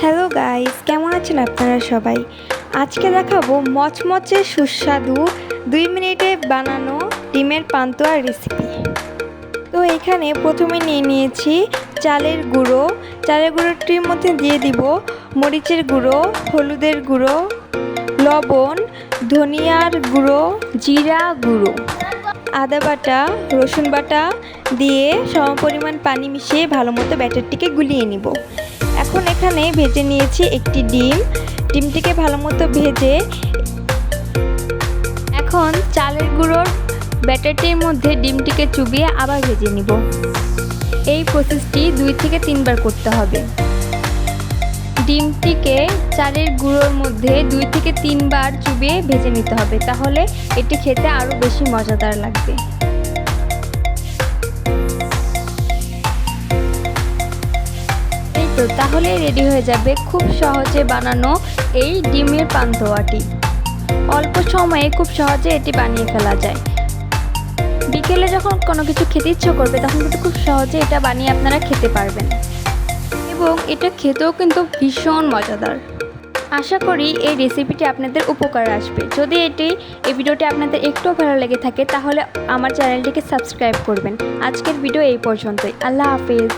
Hello guys, কেমন আছেন আপনারা সবাই? আজকে দেখাবো মচমচে সুস্বাদু 2 মিনিটে বানানো ডিমের পান্তুয়া রেসিপি। তো এখানে প্রথমে নিয়ে নিয়েছি চালের গুঁড়ো। চালের গুঁড়োটির মধ্যে দিয়ে দিব মরিচের গুঁড়ো, হলুদের গুঁড়ো, লবণ, ধনিয়ার গুঁড়ো, জিরা গুঁড়ো, আদা বাটা, রসুন বাটা দিয়ে সমপরিমাণ পানি মিশিয়ে ভালো মতো ব্যাটারটিকে গুলিয়ে নিব। এখন এখানে ভেজে নিয়েছি একটি ডিমটিকে ভালো মতো ভেজে এখন চালের গুঁড়োর ব্যাটারটির মধ্যে ডিমটিকে চুবিয়ে আবার ভেজে নিব। এই প্রসেসটি 2 থেকে 3 বার করতে হবে। ডিমটিকে চালের গুঁড়োর মধ্যে 2 থেকে 3 বার চুবিয়ে ভেজে নিতে হবে, তাহলে এটি খেতে আরও বেশি মজাদার লাগবে। তো তাহলে রেডি হয়ে যাবে খুব সহজে বানানো এই ডিমের পান্তুয়াটি। অল্প সময়ে খুব সহজে এটি বানিয়ে ফেলা যায়। বিকেলে যখন কোনো কিছু খেতে ইচ্ছে করবে তখন কিন্তু খুব সহজে এটা বানিয়ে আপনারা খেতে পারবেন, এবং এটা খেতেও কিন্তু ভীষণ মজাদার। আশা করি এই রেসিপিটি আপনাদের উপকার আসবে। যদি এই ভিডিওটি আপনাদের একটু ভালো লেগে থাকে তাহলে আমার চ্যানেলটিকে সাবস্ক্রাইব করবেন। আজকের ভিডিও এই পর্যন্তই। আল্লাহ হাফেজ।